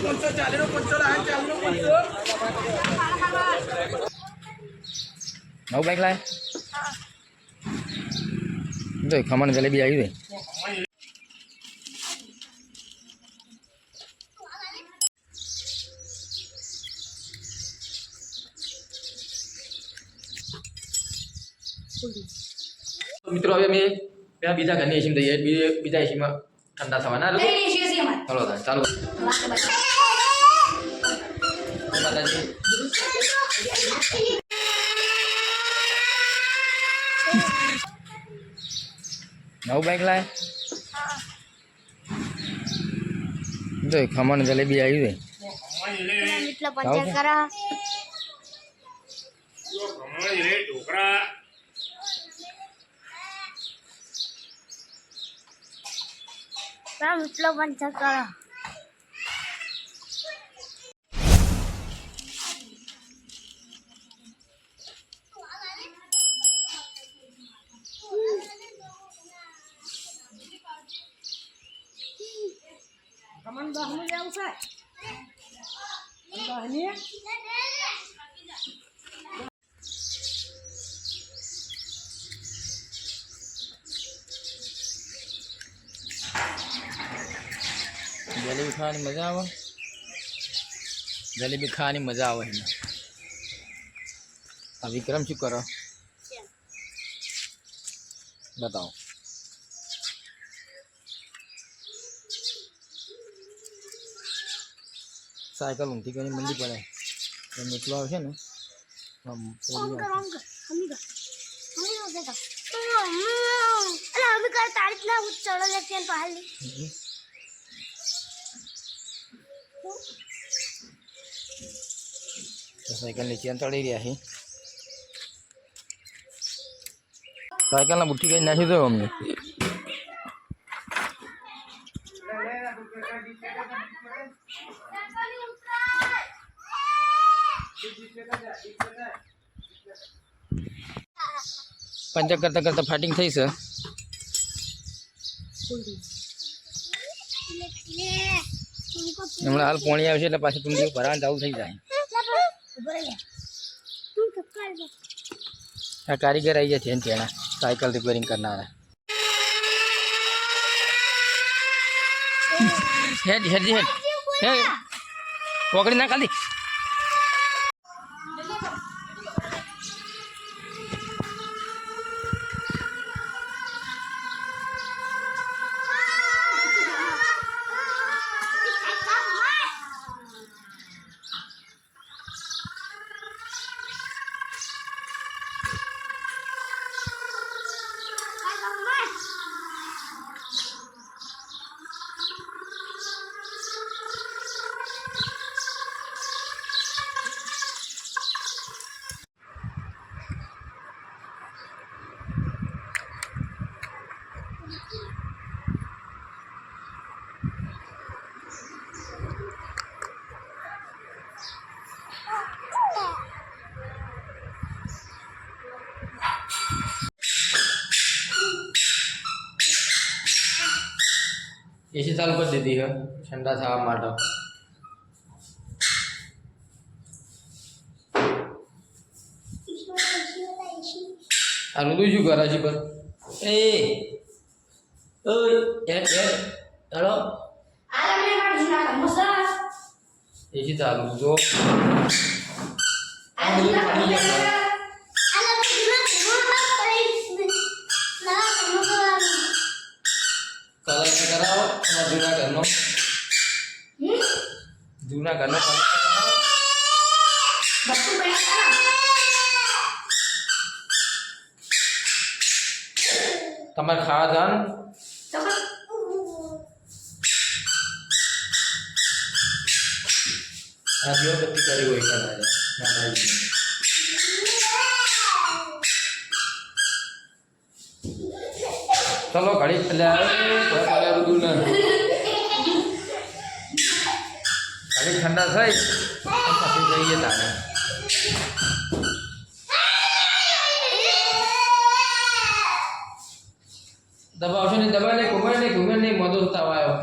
નવું બાઈક લાય જો ખમણ જલેબી આવી ગઈ. મિત્રો હવે અમે ત્યાં બીજા ઘરની એસીમાં જઈએ, બીજા એસીમાં ઠંડા થવાના ચાલો ચાલો નવું બાઈક લાય જો ખમણ જલેબી આવી ગઈ. જલેબી ખાવાની મજા આવે, જલેબી ખાવાની મજા આવે. આ વિક્રમ શું કરો બતાવો. સાયકલ ઊંધી કરીને મંદી પડે એટલો આવશે ને આમ સાયકલ નીચે ચડી રહ્યા છે. સાયકલ ના બુટ્ટી કરી નાખી દો અમને. પંચર કરતા કરતા ફાટિંગ થઈ છે. હમણાં હાલ પોણી આવશે એટલે પાછું ટુંડી ભરાવાનું ચાલુ થઈ જાય. આ કારીગર આવી જાય છે તેના સાયકલ રિપેરિંગ કરનારા. હેડ હેડ હેડ હેડ પકડી ના ખાલી. एसी चालू कर देती है ठंडा था माटो. आ रुदू जो गराजी पर ए ओए यार यार हेलो आला मैं मार जुना का मसा एसी चालू जो जूना करना तमारे खावा जान आदियो गति करी हुई करना है चलो घड़ी पहले घड़ी ठंडा થઈ પછી જઈએ તારે દબાવશો ને દબાને ઘુમે નહીં મદદ થવા આવ્યો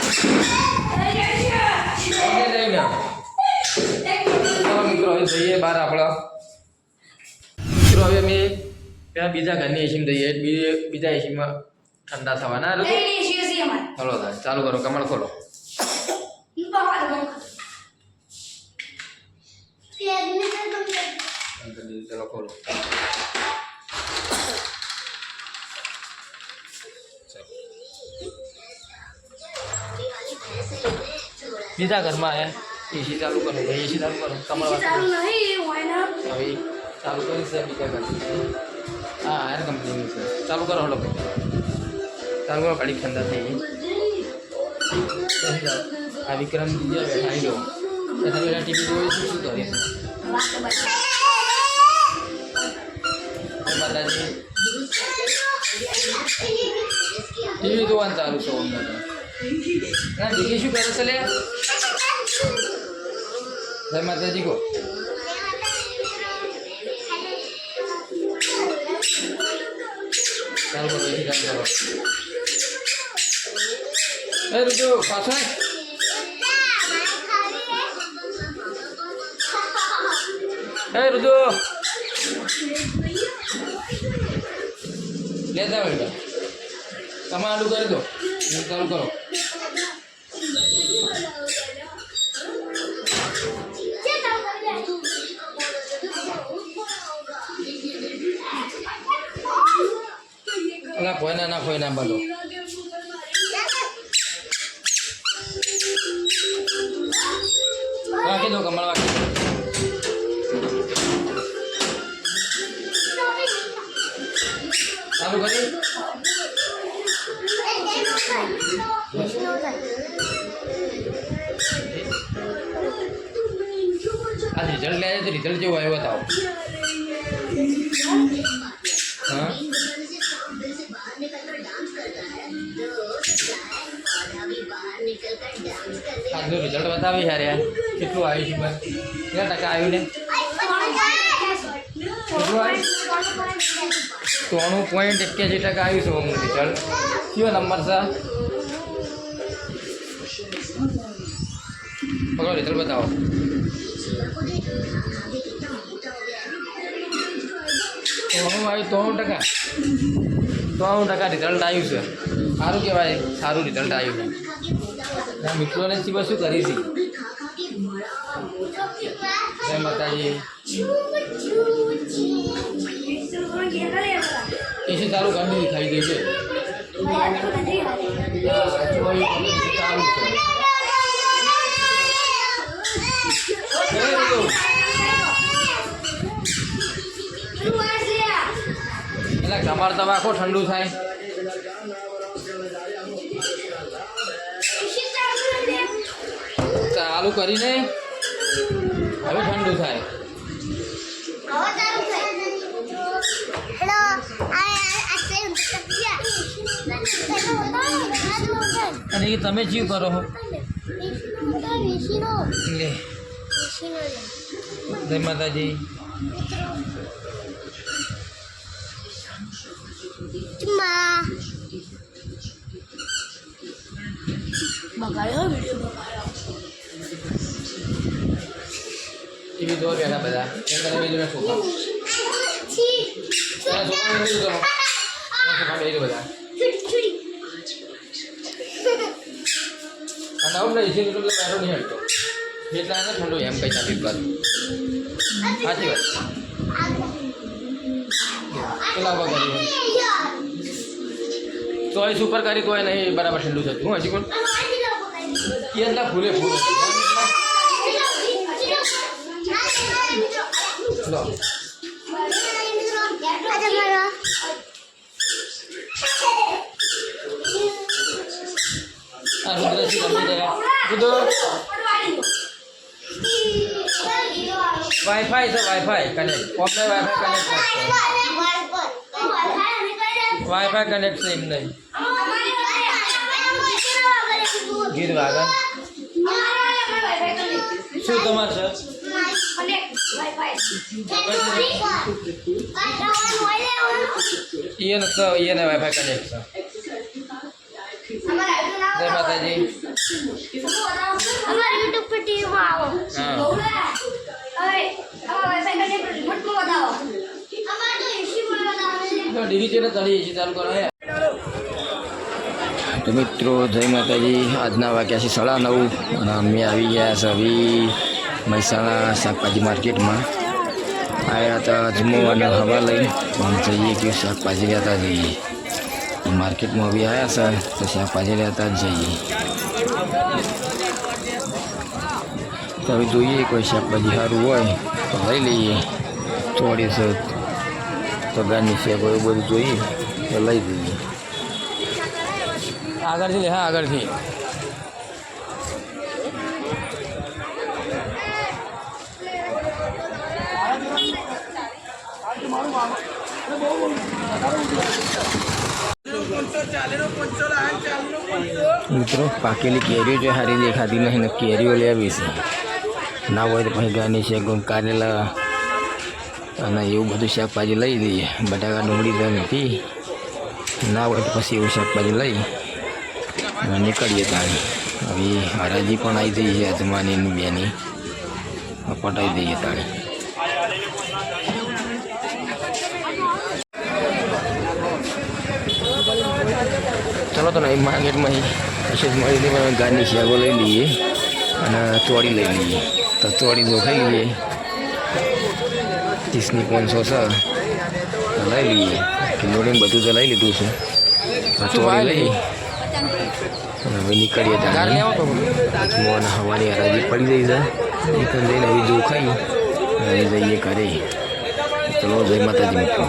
મિત્રો હવે જઈએ બહાર આપણા મિત્રો હવે અમે ત્યાં બીજા ઘરની એસીમાં જઈએ બીજા એસીમાં ઠંડા થવાના ચલો ચાલુ કરો કમળ ખોલો ચલો ખોલો બીજા ઘરમાં આયા એસી ચાલુ કરો એસી ચાલુ કરો કમળ હવે ચાલુ કરી છે બીજા ઘર હા એર કંપનીનું છે ચાલુ કરો લોકો ચાલુ કરો ગાડી ઠંડા થઈ ગઈ આ વિક્રમ બેઠા આવી ગયો તમે પેલા ટીવી જોઈ શું કરીશ માતાજી ટીવી જોવાનું ચાલુ છે અમને ના દીદી શું કરે છે લે જય માતાજી કો ચાલો કરો એસી ચાલુ કરો એ રૂજો પાછો એ રૂજો લેતા બેટા તમે આલુ કરી દો ચાલુ કરો અલા કોઈ ના કોઈ ના બધો રાખી દો કમળ રાખી દો ચાલુ કરી આ રિઝલ્ટ લે તો રિઝલ્ટ જેવું આવ્યો બતાવો હા આજનું રિઝલ્ટ બતાવી યાર યાર કેટલું આવ્યું છે બસ કેટલા ટકા આવ્યું ને કેટલું આવ્યું 93.81% આવ્યું છે અમનું રિઝલ્ટ કયો નંબર છે પકડો રિઝલ્ટ બતાવો 93% રિઝલ્ટ આવ્યું છે સારું કહેવાય સારું રિઝલ્ટ આવ્યું છે મિત્રોને શિવા શું કરી છે જય માતાજી એસી ચાલુ કરી થઈ ગઈ છે ચાલુ છે એટલે તમારે તો આખો ઠંડુ થાય ચાલુ કરીને હવે ઠંડુ થાય અને એ તમે જીવ કરો છો જય માતાજી ટીવી જોવા બેઠા બધા બધા અને આવું નહીં છે એટલે બેઠો નહીં હટતો એટલા એને ઠંડુ એમ કઈ ચાલી કર સાચી વાત પેલા વગર ચોઈસ ઉપર કરી તો નહીં બરાબર ઠંડુ થતું હું હજી પણ એના ફૂલે ફૂલ લો રુદ્રજી રમી રહ્યા રુદ્ર વાઈફાઈ છે વાઈફાઈ કનેક્ટ ઓમને વાઈફાઈ કનેક્ટ છે એમ નહીં ગીર વાગન શું તમારે છે એને વાઈફાઈ કનેક્ટ છે જય માતાજી અમારા YouTube પર ટીવીમાં આવો હવે રિમોટમાં બતાવો અમાર તો એસીમાં બતાવે તો ડિજિટલ તળી એસી ચાલુ કરો યાર. તો મિત્રો જય માતાજી. આજના વાગ્યા છે 9:30 અને અમે આવી ગયા છે હવે મહેસાણા શાકભાજી માર્કેટમાં. આવ્યા હતા અજમો અને હવા લઈ આમ જઈએ કે શાકભાજી લેતા જઈએ. માર્કેટમાં હવે આવ્યા છે તો શાકભાજી લેતા જ જઈએ. તો હવે જોઈએ કોઈ શાકભાજી સારું હોય તો લઈ લઈએ. ચોળી છે પગારની શાક હોય બધું જોઈએ તો લઈ દઈએ. આગળથી લે, હા આગળથી. મિત્રો પાકેલી કેરીઓ જો સારી દેખાતી નહીં ને કેરીઓ લેવી છે. ના હોય તો પછી ગાની છે કારેલા અને એવું બધું શાકભાજી લઈ દઈએ. બટાકા ડુંગળી તો નથી. ના હોય તો પછી એવું શાકભાજી લઈ અને નીકળીએ તાણી. હવે હરાજી પણ આવી જઈ છે અજમાની બેની પટાવી દઈએ તાણી. ચલો તો નહીં માર્કેટમાં વિશેષ મળી લઈએ. ગારની શાકો લઈ લઈએ અને ચોળી લઈ લઈએ. તો ચોળી જો ખાઈ લઈએ 30ની 500 છે તો લઈ લઈએ. કિલોને બધું તો લઈ લીધું છે. તો ચોળી લઈ હવે નીકળીએ ત્યાં. હવાની હરાજી પડી જઈ છે. એક લઈને હવે જો ખાઈ હવે જઈએ ઘરે. ચલો જય માતાજી મિત્રો.